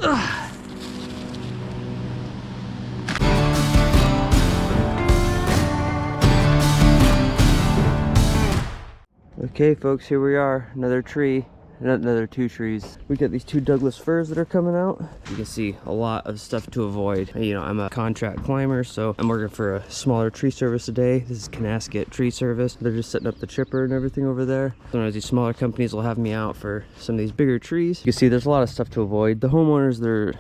Ugh. Okay folks, here we are, another tree, another 2 trees. We got these 2 Douglas firs that are coming out. You can see a lot of stuff to avoid. You know, I'm a contract climber, so I'm working for a smaller tree service today. This is Canasket Tree Service. They're just setting up the chipper and everything over there. Sometimes these smaller companies will have me out for some of these bigger trees. You can see there's a lot of stuff to avoid. The homeowners, they're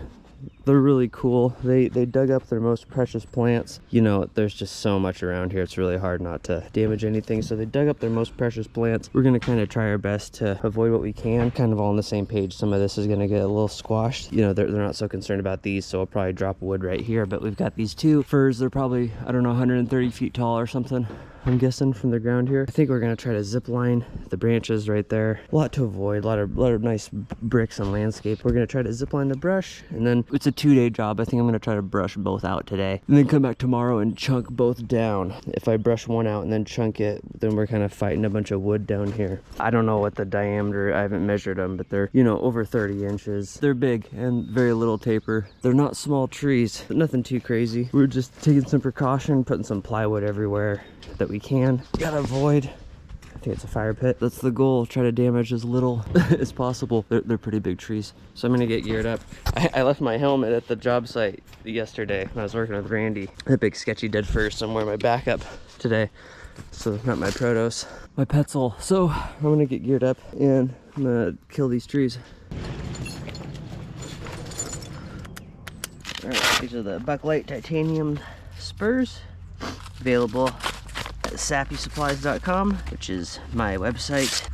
really cool. They dug up their most precious plants. You know, there's just so much around here, it's really hard not to damage anything. So they dug up their most precious plants. We're gonna kind of try our best to avoid what we can. Kind of all on the same page. Some of this is gonna get a little squashed. You know, they're not so concerned about these, so I'll probably drop wood right here. But we've got these 2 firs. They're probably, I don't know, 130 feet tall or something, I'm guessing, from the ground here. I think we're gonna try to zip line the branches right there. A lot to avoid, a lot of nice bricks and landscape. We're gonna try to zip line the brush, and then it's a 2-day job. I think I'm gonna try to brush both out today, and then come back tomorrow and chunk both down. If I brush one out and then chunk it, then we're kind of fighting a bunch of wood down here. I don't know what the diameter, I haven't measured them, but they're, you know, over 30 inches. They're big and very little taper. They're not small trees, but nothing too crazy. We're just taking some precaution, putting some plywood everywhere that we can. Gotta avoid, I think it's a fire pit. That's the goal, try to damage as little as possible. They're pretty big trees. So I'm gonna get geared up. I left my helmet at the job site yesterday when I was working with Randy. That big sketchy dead fir, so I'm wearing my backup today. So not my Protos, my Petzl. So I'm gonna get geared up and I'm gonna kill these trees. All right, these are the Bucklite titanium spurs, available at sappysupplies.com, which is my website.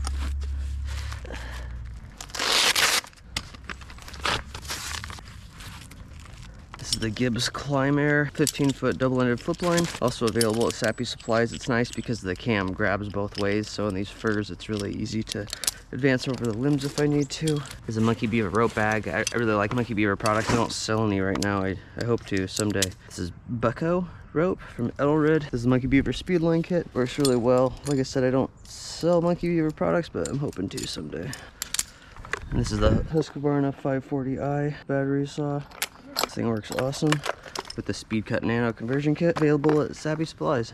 This is the Gibbs Climb Air 15-foot double-ended flip line, also available at Sappy Supplies. It's nice because the cam grabs both ways, so in these firs it's really easy to advance over the limbs if I need to. There's a Monkey Beaver rope bag. I really like Monkey Beaver products. I don't sell any right now. I hope to someday. This is Bucko rope from Edelrid. This is Monkey Beaver Speedline kit. Works really well. Like I said, I don't sell Monkey Beaver products, but I'm hoping to someday. And this is the Husqvarna 540i battery saw. This thing works awesome with the Speed Cut Nano conversion kit, available at Sappy Supplies.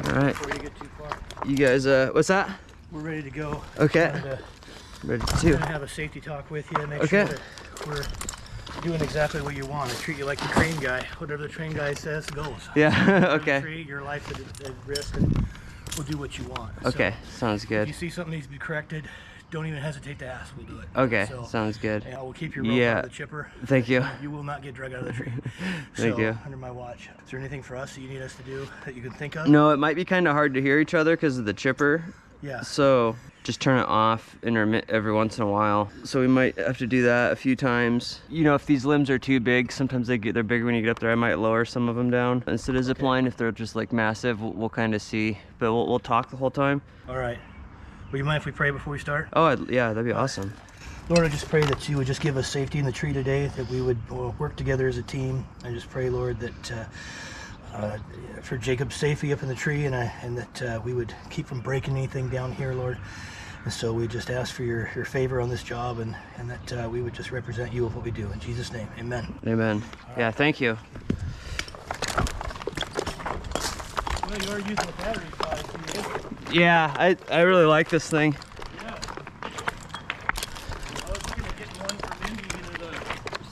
All right. Before you get too far. You guys, what's that? We're ready to go. Okay. Ready to have a safety talk with you. Make sure that we're doing exactly what you want. I treat you like the train guy. Whatever the train guy says goes. Yeah. Okay. Treat your life at risk, and we'll do what you want. Okay. So, sounds good. if you see something needs to be corrected, don't even hesitate to ask. We'll do it. Okay. So, sounds good. Yeah, we'll keep your rope out of the chipper. Thank you. You will not get drug out of the tree. Thank you. Under my watch. Is there anything for us that you need us to do that you can think of? No, it might be kind of hard to hear each other because of the chipper. Yeah. So just turn it off every once in a while. So we might have to do that a few times. You know, if these limbs are too big, sometimes they're bigger when you get up there. I might lower some of them down instead of zip line. If they're just like massive, we'll kind of see. But we'll talk the whole time. All right. Will you mind if we pray before we start? Oh, yeah, that'd be awesome. Lord, I just pray that you would just give us safety in the tree today, that we would work together as a team. I just pray, Lord, that for Jacob's safety up in the tree, and that we would keep from breaking anything down here, Lord. And so we just ask for your favor on this job, and that we would just represent you with what we do. In Jesus' name, amen. Amen. Right. Yeah, thank you. Well, you are using the battery side. Yeah, I really like this thing. Yeah. I was looking at getting one for Mindy, either the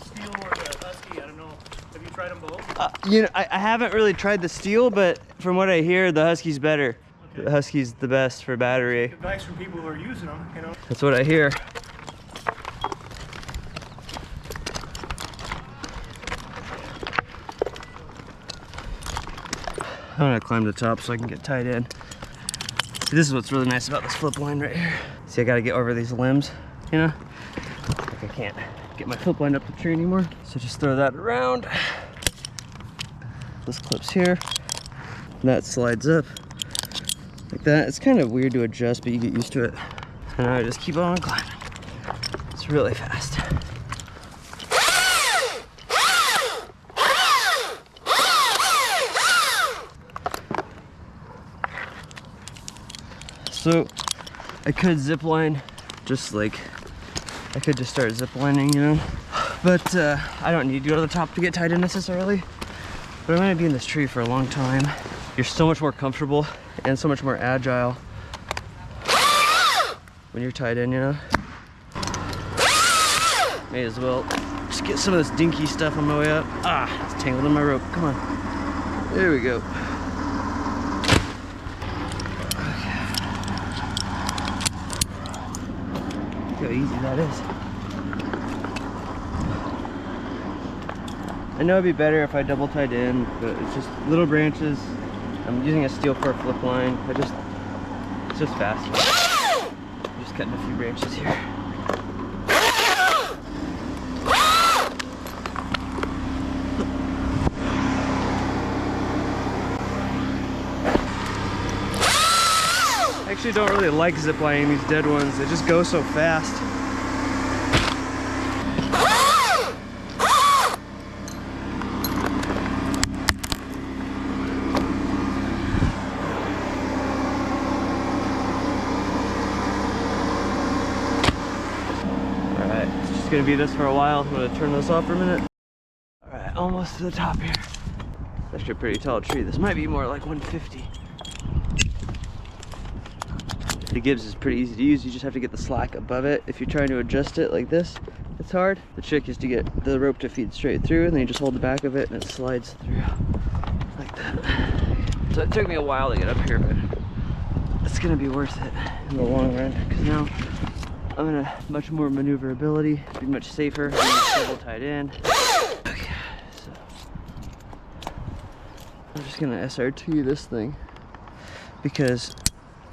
Steel or the Husky. I don't know. Have you tried them both? You know, I haven't really tried the Steel, but from what I hear, the Husky's better. Okay. The Husky's the best for battery. Advice from people who are using them, you know. That's what I hear. I'm gonna climb the top so I can get tied in. See, this is what's really nice about this flip line right here. See, I gotta get over these limbs, you know? Like I can't get my flip line up the tree anymore. So just throw that around. This clips here. That slides up like that. It's kind of weird to adjust, but you get used to it. And I just keep on climbing. It's really fast. So I could zip line Just like, I could just start zip lining, you know? But I don't need to go to the top to get tied in necessarily. But I'm gonna be in this tree for a long time. You're so much more comfortable and so much more agile when you're tied in, you know? May as well just get some of this dinky stuff on my way up. Ah, it's tangled in my rope. Come on. There we go. Look how easy that is. I know it'd be better if I double tied in, but it's just little branches. I'm using a steel core flip line. It's just faster. I'm just cutting a few branches here. I actually don't really like ziplining these dead ones. They just go so fast. Alright, it's just gonna be this for a while. I'm gonna turn this off for a minute. Alright, almost to the top here. It's actually a pretty tall tree. This might be more like 150. The Gibbs is pretty easy to use. You just have to get the slack above it. If you're trying to adjust it like this, it's hard. The trick is to get the rope to feed straight through, and then you just hold the back of it and it slides through like that. So it took me a while to get up here, but it's gonna be worth it in the long run, because now I'm gonna have much more maneuverability, be much safer, double tied in. Okay, so I'm just gonna SRT this thing, because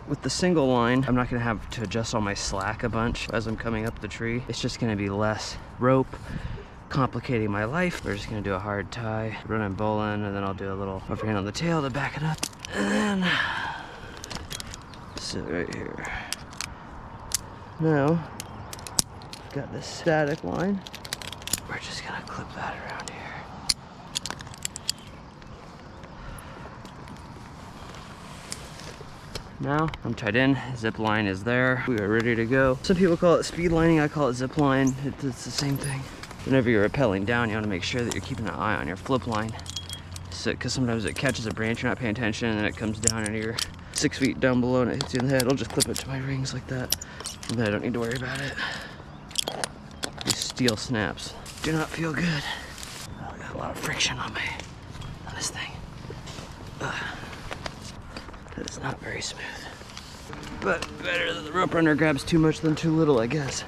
with the single line, I'm not gonna have to adjust all my slack a bunch as I'm coming up the tree. It's just gonna be less rope, complicating my life. We're just gonna do a hard tie, run and bowline, and then I'll do a little overhand on the tail to back it up. And then sit right here. Now, I've got this static line. We're just gonna clip that around here. Now I'm tied in, zip line is there. We are ready to go. Some people call it speed lining, I call it zip line. It's the same thing. Whenever you're rappelling down, you want to make sure that you're keeping an eye on your flip line. So, because sometimes it catches a branch, you're not paying attention, and then it comes down and you're 6 feet down below and it hits you in the head. I'll just clip it to my rings like that. And then I don't need to worry about it. These steel snaps do not feel good. Oh, I got a lot of friction on this thing. That is not very smooth. But better that the rope runner grabs too much than too little, I guess.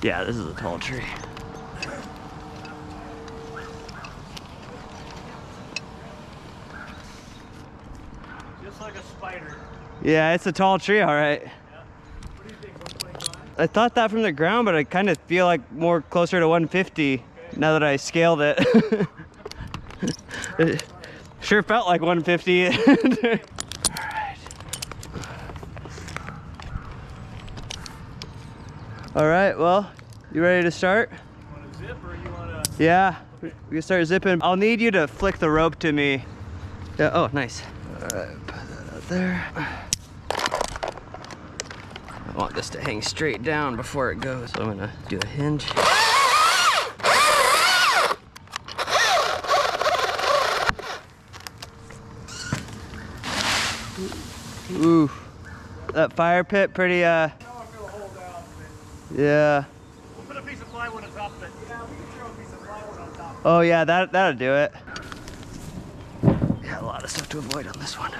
Yeah, this is a tall tree. Just like a spider. Yeah, it's a tall tree, all right. Yeah. What do you think, 125? I thought that from the ground, but I kind of feel like more closer to 150 okay. Now that I scaled it. It sure felt like 150. All right. All right, well, you ready to start? You want to zip or you want to? Yeah, we can start zipping. I'll need you to flick the rope to me. Yeah, oh, nice. All right, put that out there. I want this to hang straight down before it goes. So I'm gonna do a hinge. Ooh, that fire pit pretty, Now I feel a hole down. yeah. We'll put a piece of plywood on top of it. Yeah, we can throw a piece of plywood on top. Oh yeah, that'll do it. Yeah, a lot of stuff to avoid on this one.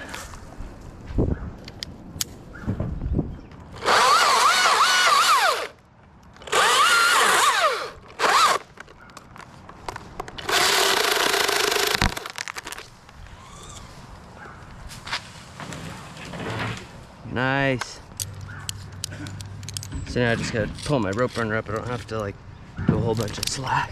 Nice. So now I just gotta pull my rope runner up. I don't have to like do a whole bunch of slack.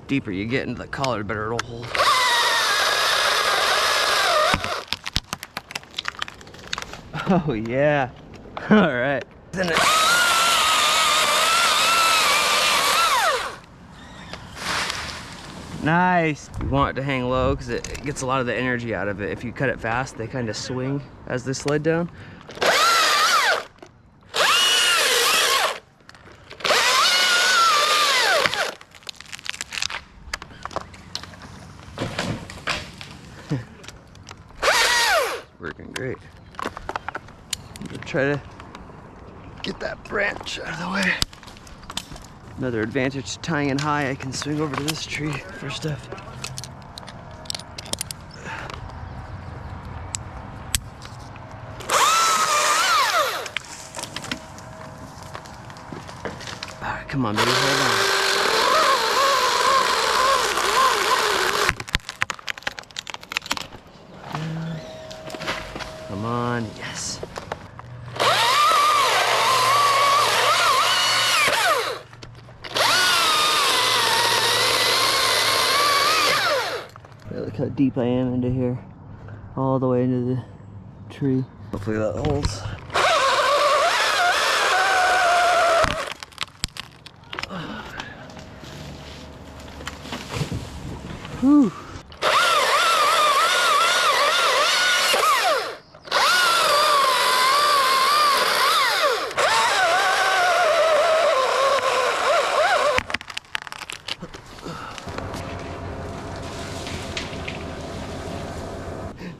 Deeper you get into the collar, the better it'll hold. Oh yeah. All right. Nice. You want it to hang low because it gets a lot of the energy out of it. If you cut it fast, they kind of swing as they slid down. Working great. I'm gonna try to get that branch out of the way. Another advantage tying in high, I can swing over to this tree for stuff. All right, come on, baby, hold on. Come on, yes. Look how deep I am into here. All the way into the tree. Hopefully that holds. Whew.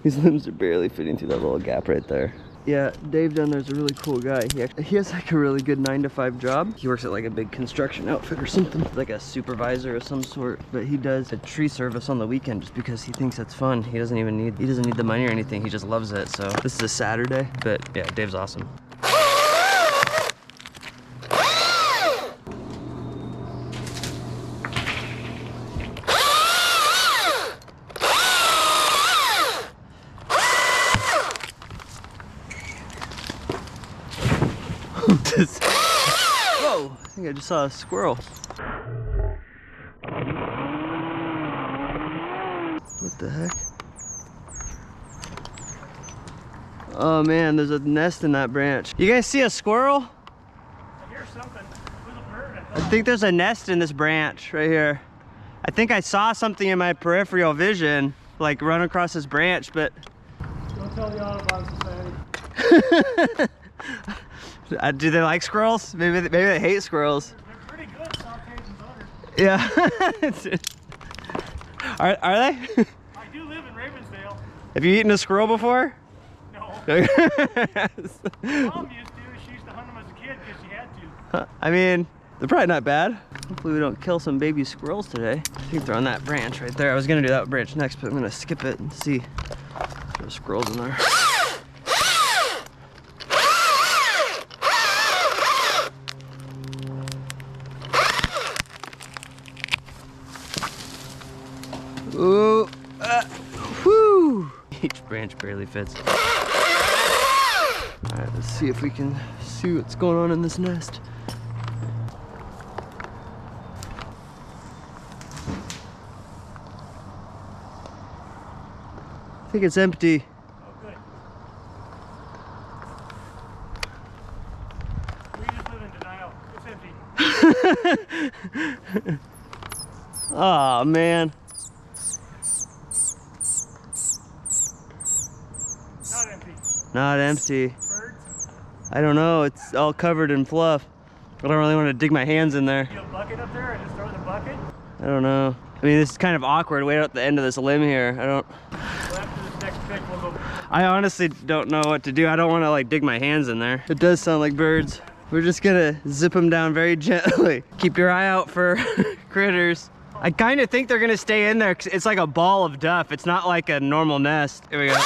These limbs are barely fitting through that little gap right there. Yeah, Dave down there's a really cool guy. He has like a really good 9-to-5 job. He works at like a big construction outfit or something, like a supervisor of some sort. But he does a tree service on the weekend just because he thinks it's fun. He doesn't need the money or anything. He just loves it. So this is a Saturday, but yeah, Dave's awesome. Whoa, I think I just saw a squirrel. What the heck? Oh man, there's a nest in that branch. You guys see a squirrel? I hear something. It was a bird, I think there's a nest in this branch right here. I think I saw something in my peripheral vision, like run across this branch, but... Don't tell the Audubon Society. Do they like squirrels? Maybe they hate squirrels. They're pretty good sauteed in butter. Yeah. Are they? I do live in Ravensdale. Have you eaten a squirrel before? No. Mom used to. She used to hunt them as a kid because she had to. I mean, they're probably not bad. Hopefully we don't kill some baby squirrels today. I think they're on that branch right there. I was gonna do that branch next, but I'm gonna skip it and see if there's squirrels in there. Ooh, whoo! Each branch barely fits. All right, let's see if we can see what's going on in this nest. I think it's empty. Oh, good. We just live in denial. It's empty. Oh man. Not empty. Not empty. Birds? I don't know, it's all covered in fluff. I don't really want to dig my hands in there. You have a bucket up there and just throw in the bucket? I don't know. I mean, this is kind of awkward way at the end of this limb here. Well, after this next pick, we'll go. I honestly don't know what to do. I don't want to like dig my hands in there. It does sound like birds. We're just gonna zip them down very gently. Keep your eye out for critters. I kind of think they're gonna stay in there 'cause it's like a ball of duff. It's not like a normal nest. Here we go.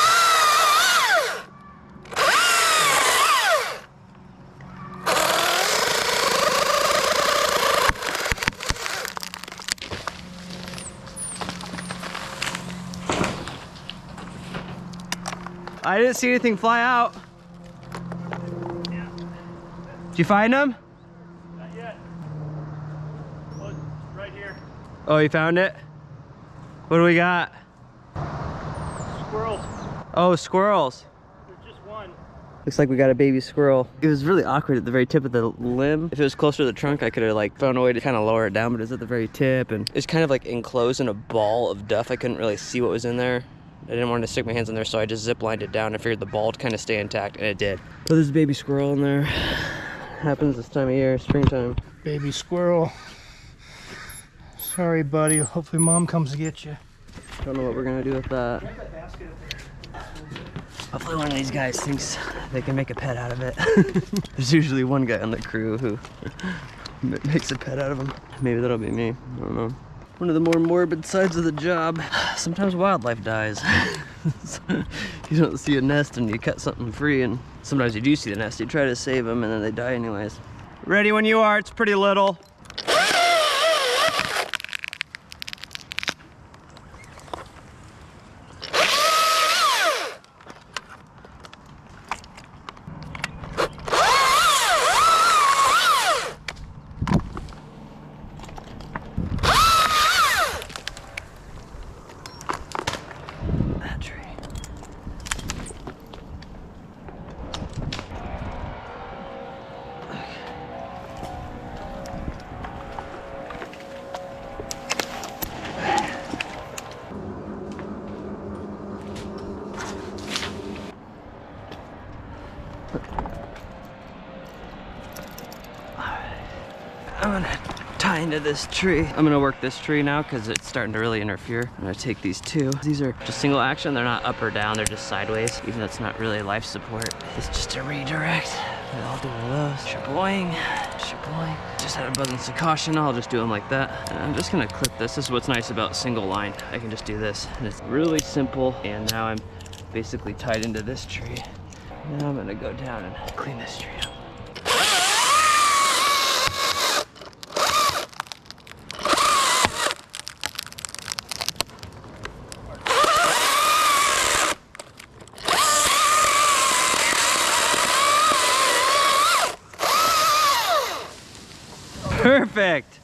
I didn't see anything fly out. Yeah. Did you find them? Not yet. Oh, it's right here. Oh, you found it? What do we got? Squirrels. Oh, squirrels. There's just one. Looks like we got a baby squirrel. It was really awkward at the very tip of the limb. If it was closer to the trunk, I could have like found a way to kind of lower it down, but it's at the very tip and it's kind of like enclosed in a ball of duff. I couldn't really see what was in there. I didn't want to stick my hands in there, so I just zip lined it down. I figured the ball would kind of stay intact, and it did. But there's a baby squirrel in there. Happens this time of year, springtime. Baby squirrel. Sorry, buddy. Hopefully mom comes to get you. Don't know what we're gonna do with that. Hopefully one of these guys thinks they can make a pet out of it. There's usually one guy on the crew who makes a pet out of them. Maybe that'll be me, I don't know. One of the more morbid sides of the job, sometimes wildlife dies. You don't see a nest and you cut something free, and sometimes you do see the nest, you try to save them and then they die anyways. Ready when you are, it's pretty little. I'm gonna tie into this tree. I'm gonna work this tree now because it's starting to really interfere. I'm gonna take these two. These are just single action. They're not up or down, they're just sideways. Even though it's not really life support. It's just a redirect. I'll do one of those. Shaboing, shaboing. Just had abundance of caution. I'll just do them like that. And I'm just gonna clip this. This is what's nice about single line. I can just do this. And it's really simple. And now I'm basically tied into this tree. Now I'm gonna go down and clean this tree up. Perfect.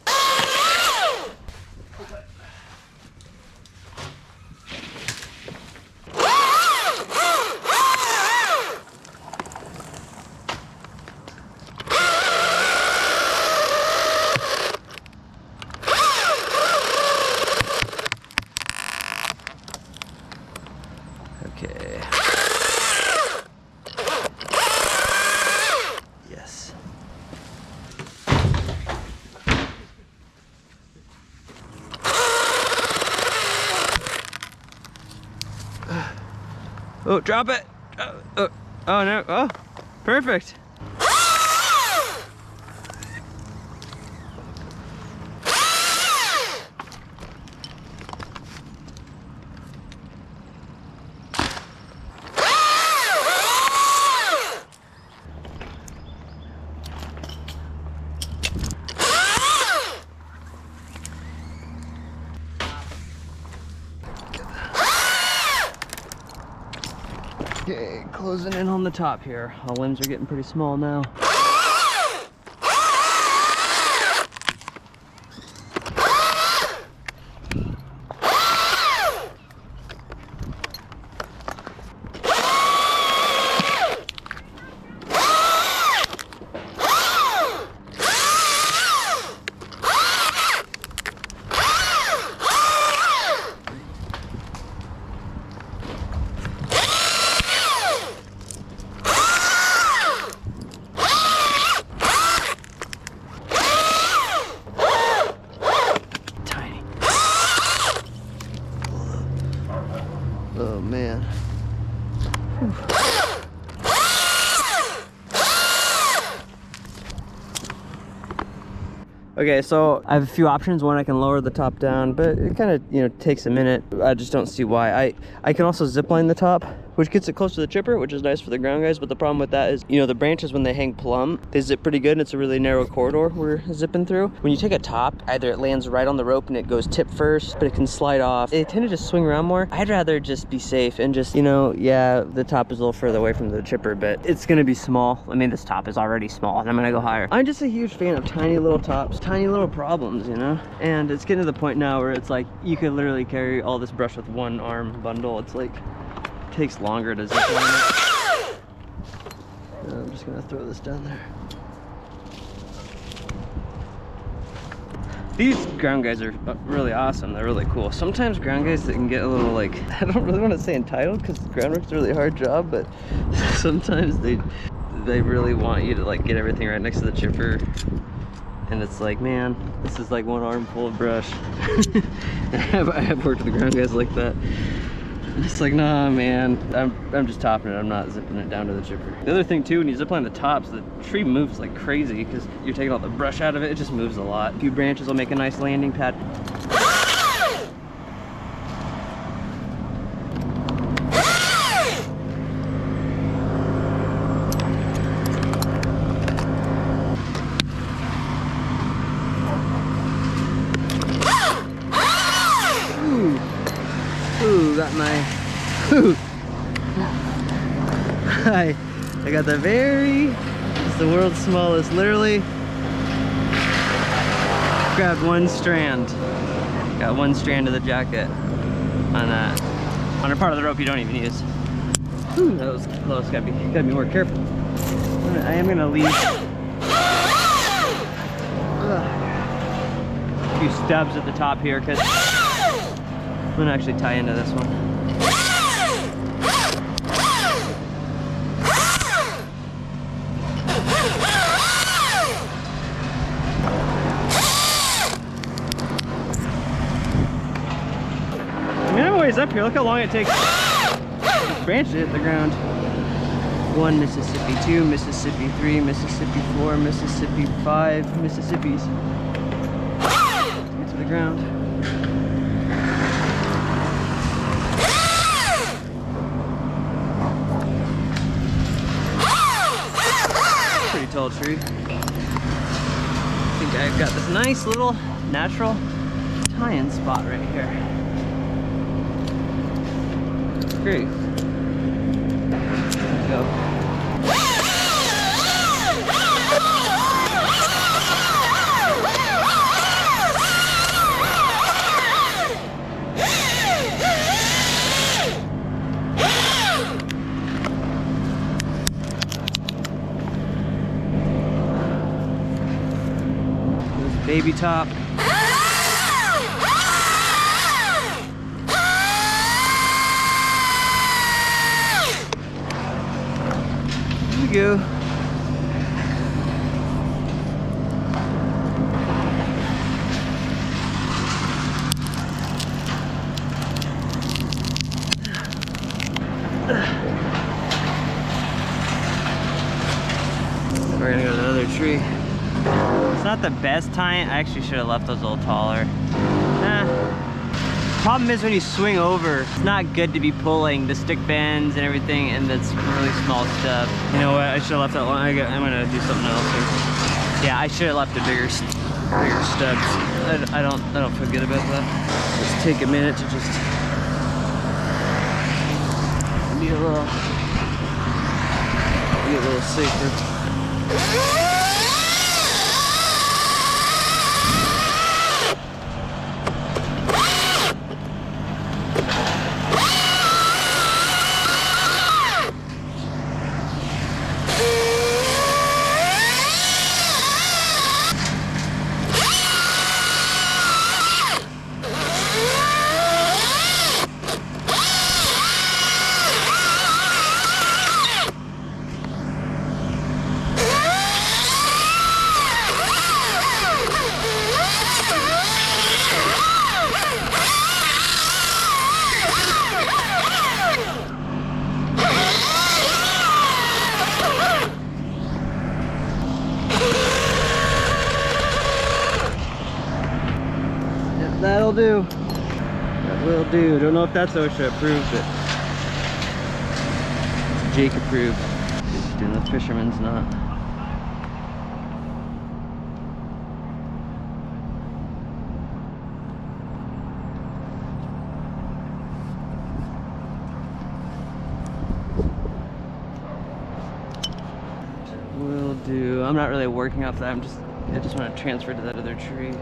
Okay. Yes. Oh, drop it! Oh no! Oh, perfect! Okay, closing in on the top here. All limbs are getting pretty small now. Oh man. Whew. Okay, so I have a few options. One, I can lower the top down, but it kind of, you know, takes a minute. I just don't see why. I can also zip line the top, which gets it close to the chipper, which is nice for the ground guys. But the problem with that is, you know, the branches, when they hang plumb, they zip pretty good, and it's a really narrow corridor we're zipping through. When you take a top, either it lands right on the rope and it goes tip first, but it can slide off. They tend to just swing around more. I'd rather just be safe and just, you know, yeah, the top is a little further away from the chipper, but it's gonna be small. I mean, this top is already small, and I'm gonna go higher. I'm just a huge fan of tiny little tops, tiny little problems, you know? And it's getting to the point now where it's like, you could literally carry all this brush with one arm bundle. It's like, it takes longer to zip line it. I'm just gonna throw this down there. These ground guys are really awesome. They're really cool. Sometimes ground guys, they can get a little like, I don't really want to say entitled because groundwork's a really hard job, but sometimes they really want you to like get everything right next to the chipper. And it's like, man, this is like one armful of brush. I have worked with the ground guys like that. It's like, nah, man, I'm just topping it. I'm not zipping it down to the chipper. The other thing too, when you zip line the tops, the tree moves like crazy because you're taking all the brush out of it. It just moves a lot. A few branches will make a nice landing pad. Ooh, got my, I got the it's the world's smallest, literally grabbed one strand. Got one strand of the jacket on that. On a part of the rope you don't even use. Ooh, that was close, gotta be more careful. I am gonna leave a few stubs at the top here because I'm gonna actually tie into this one. I mean, I'm always up here. Look how long it takes this branch to hit the ground. 1 Mississippi, 2 Mississippi, 3 Mississippi, 4 Mississippi, 5 Mississippis. Get to the ground. Tall tree. I think I've got this nice little natural tie-in spot right here. Great. Let's go. Baby top. There we go. We're gonna go to the other tree. It's not the best tie-in. I actually should have left those a little taller. Problem is when you swing over, it's not good to be pulling the stick bends and everything, and that's really small stuff. You know what? I should have left that long. I'm gonna do something else here. Yeah, I should have left the bigger stubs. I don't feel good about that. Just take a minute to just be a little safer. That'll do. That will do. Don't know if that's OSHA approved, but it's Jake approved. He's doing the fisherman's knot. Will do. I'm not really working off that. I just want to transfer to that other tree.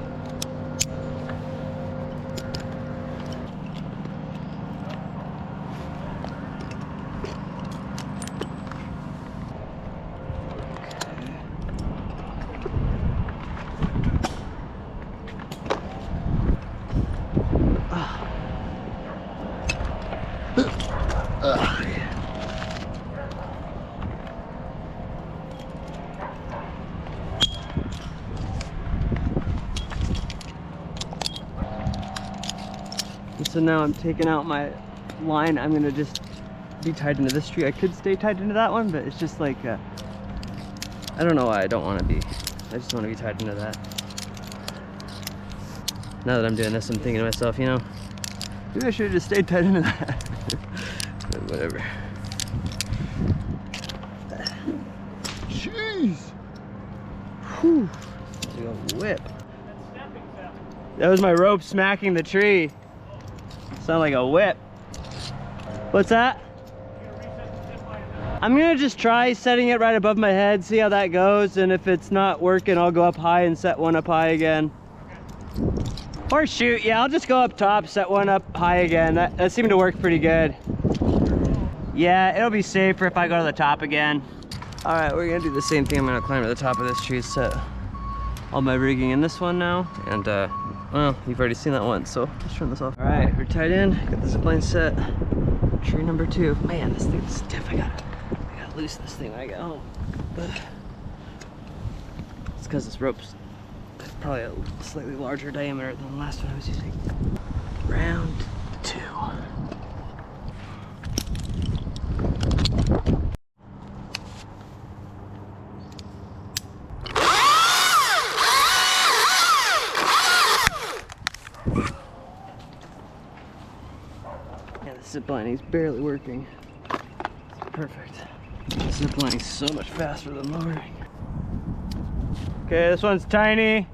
So now I'm taking out my line. I'm gonna just be tied into this tree. I could stay tied into that one, but it's just like, I don't know why I don't want to be. I just want to be tied into that. Now that I'm doing this, I'm thinking to myself, you know, maybe I should have just stayed tied into that. But whatever. Jeez. Whew. Like a whip. That was my rope smacking the tree. Sound like a whip. What's that? I'm gonna just try setting it right above my head, see how that goes, and if it's not working, I'll go up high and set one up high again. Or shoot, yeah, I'll just go up top, set one up high again. That seemed to work pretty good. Yeah, it'll be safer if I go to the top again. All right, we're gonna do the same thing. I'm gonna climb to the top of this tree, set all my rigging in this one now, and well, you've already seen that one, so let's turn this off. All right, we're tied in, got the zipline set. Tree number 2. Man, this thing's stiff. I gotta loosen this thing when I get home. It's because this rope's probably a slightly larger diameter than the last one I was using. Round 2. Yeah, the zip lining's barely working. It's perfect. Zip lining's so much faster than lowering. Okay, this one's tiny.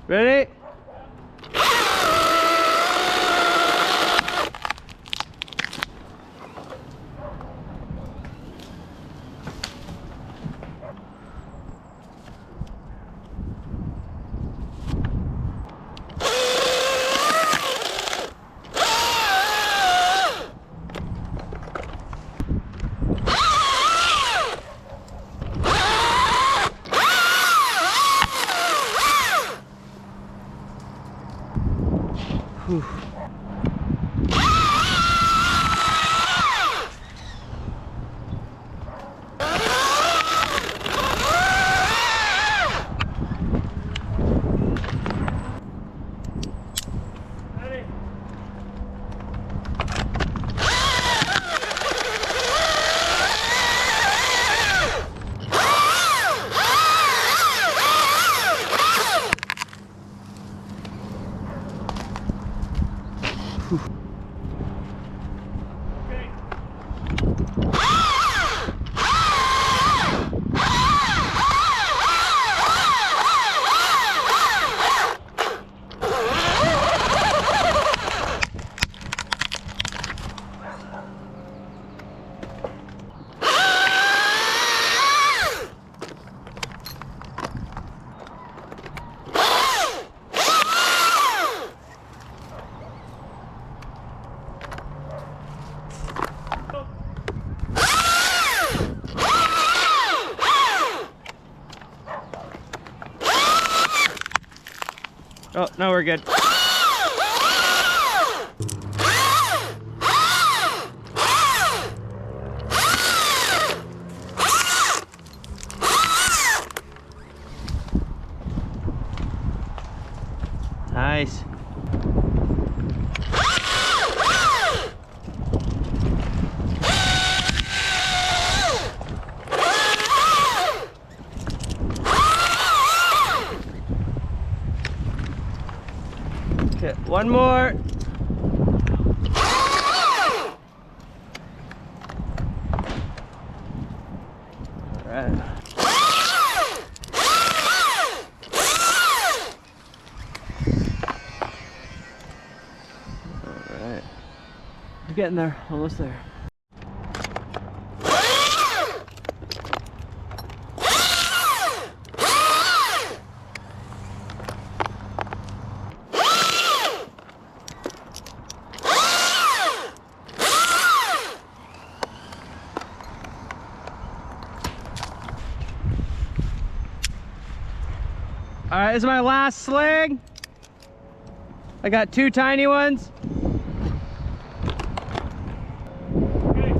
Ready? Whew. Oh, no, we're good. Nice. Okay, one more. All right. We're getting there, almost there. All right, this is my last sling. I got 2 tiny ones. Okay.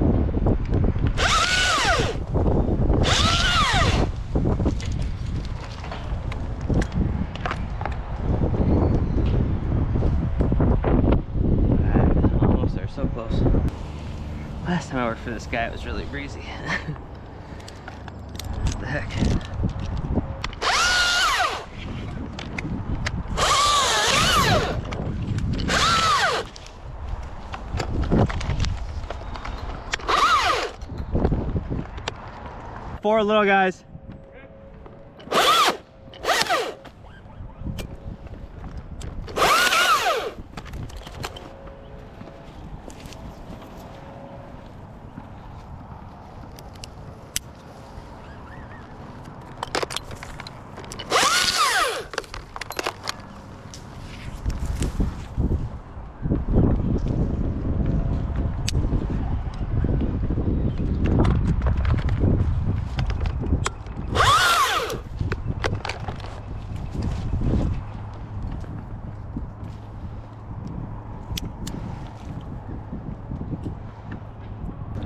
Last time I worked for this guy, it was really breezy. What the heck? Four little guys.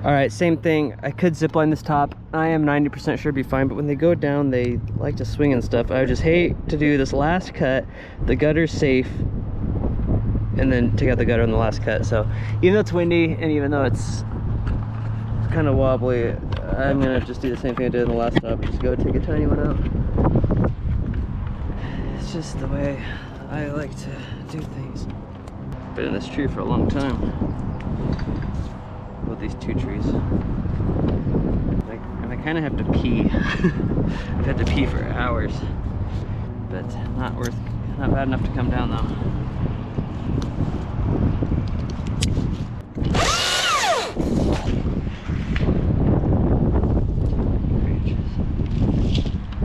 All right, same thing. I could zip line this top. I am 90% sure it'd be fine, but when they go down, they like to swing and stuff. I would just hate to do this last cut. The gutter's safe, and then take out the gutter on the last cut. So even though it's windy, and even though it's kind of wobbly, I'm gonna just do the same thing I did in the last stop. Just go take a tiny one out. It's just the way I like to do things. Been in this tree for a long time. With these two trees. And I kind of have to pee. I've had to pee for hours. But not bad enough to come down though.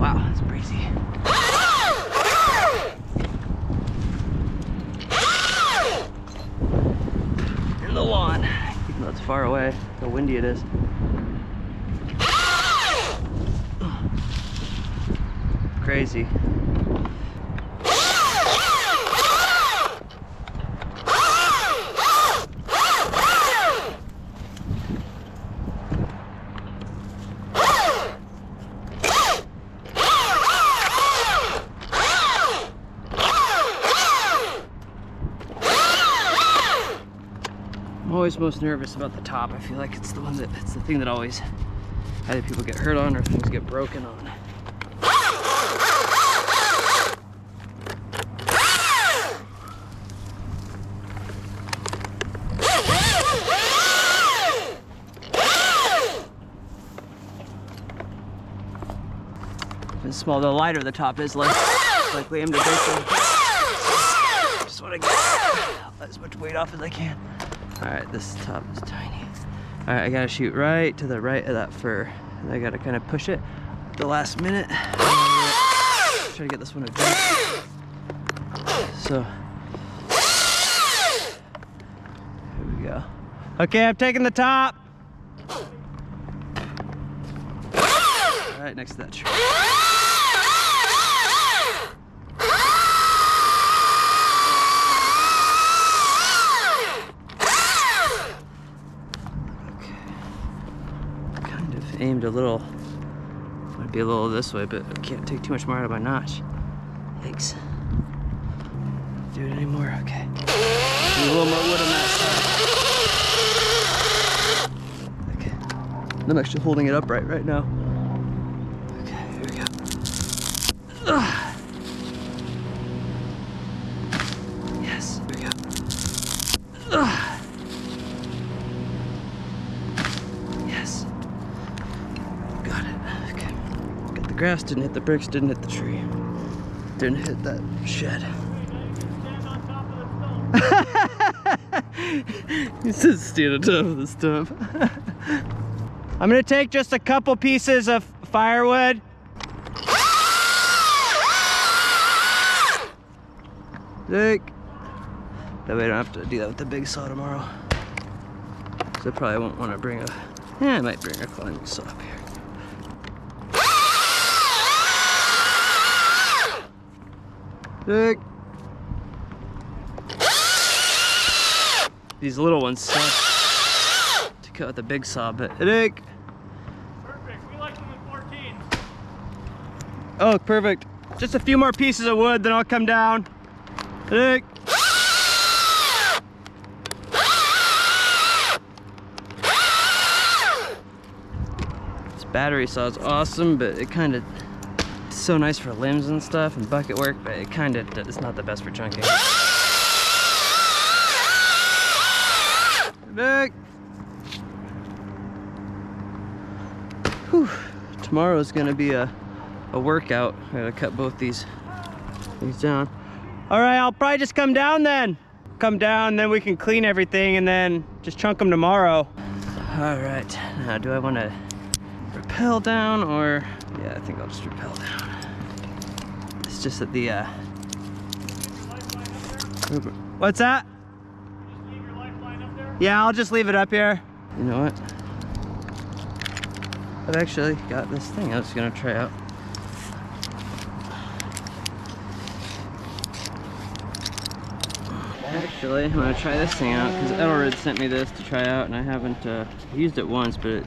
Wow, it's breezy. In the lawn. Even though it's far away, how windy it is. Crazy. I'm always most nervous about the top. I feel like it's the thing that always either people get hurt on or things get broken on. It's small, the lighter the top is, less likely I'm to break them. Just want to get as much weight off as I can. Alright, this top is tiny. Alright, I gotta shoot right to the right of that fir. And I gotta kind of push it at the last minute. Try to get this one advanced. So, here we go. Okay, I'm taking the top. Right next to that tree. Aimed a little, might be a little this way, but I can't take too much more out of my notch. Yikes. Do it anymore? Okay. Need a little more wood on that side. Okay. I'm actually holding it upright right now. Okay, here we go. Ugh. Yes, here we go. Ugh. Grass didn't hit the bricks, didn't hit the tree, didn't hit that shed. He says stand on top of the stump. I'm gonna take just a couple pieces of firewood. That way I don't have to do that with the big saw tomorrow. So I probably won't want to bring I might bring a climbing saw up here. Dick. These little ones suck to cut with the big saw, but Dick. Perfect, we like them in 14. Oh, perfect. Just a few more pieces of wood, then I'll come down. Dick. battery saw is awesome, but it kind of, it's so nice for limbs and stuff and bucket work, but it kind of, it's not the best for chunking. Back. Whew. Tomorrow is gonna be a workout. I gotta cut both these down. All right, I'll probably just come down then. Come down, then we can clean everything and then just chunk them tomorrow. All right, now do I want to rappel down or, yeah, I think I'll just rappel down. It's just that the, what's that? Just leave your lifeline up there? Yeah, I'll just leave it up here. You know what? I've actually got this thing I was gonna try out. Actually, I'm gonna try this thing out because Elred sent me this to try out, and I haven't used it once, but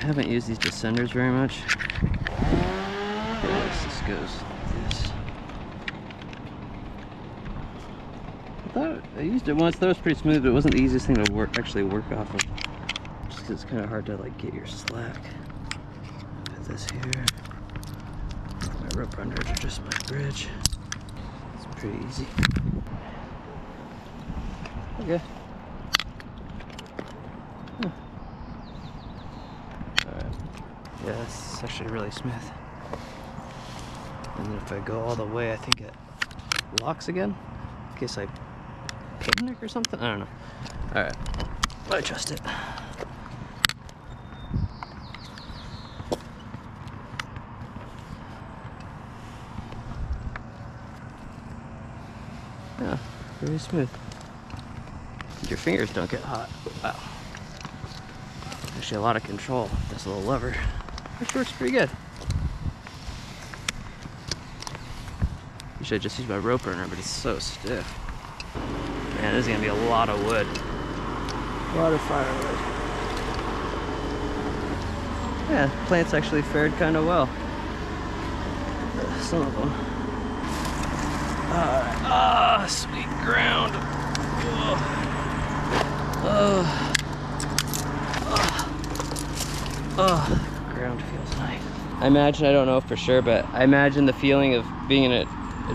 I haven't used these descenders very much. This goes like this. I thought I used it once. That was pretty smooth, but it wasn't the easiest thing to actually work off of. Just because it's kind of hard to like get your slack. Put this here. My rope under to just my bridge. It's pretty easy. Okay. Huh. Alright. Yeah, that's actually really smooth. And then if I go all the way, I think it locks again. In case I panic or something. I don't know. Alright. I trust it. Yeah, very smooth. Your fingers don't get hot. Wow. Actually a lot of control with this little lever, which works pretty good. Usually I just use my rope burner, but it's so stiff. Man, this is gonna be a lot of wood. A lot of firewood. Yeah, plants actually fared kind of well. Some of them. Ah, sweet ground. Oh, the ground feels nice. I imagine, I don't know for sure, but I imagine the feeling of being in a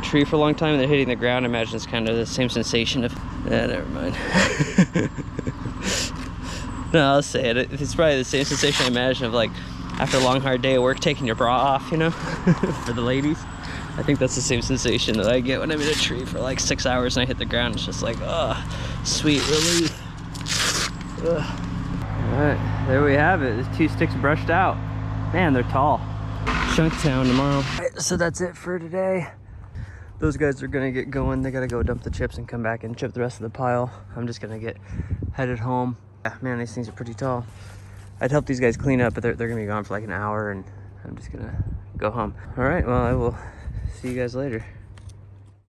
tree for a long time and then hitting the ground, I imagine it's kind of the same sensation of, never mind. No, I'll say it. It's probably the same sensation I imagine of like, after a long hard day of work, taking your bra off, you know, for the ladies. I think that's the same sensation that I get when I'm in a tree for like 6 hours and I hit the ground. It's just like, oh, sweet relief. Ugh. All right, there we have it. There's 2 sticks brushed out. Man, they're tall. Chunk town tomorrow. All right, so that's it for today. Those guys are gonna get going. They gotta go dump the chips and come back and chip the rest of the pile. I'm just gonna get headed home. Yeah, man, these things are pretty tall. I'd help these guys clean up, but they're gonna be gone for like an hour and I'm just gonna go home. All right, well, I will see you guys later.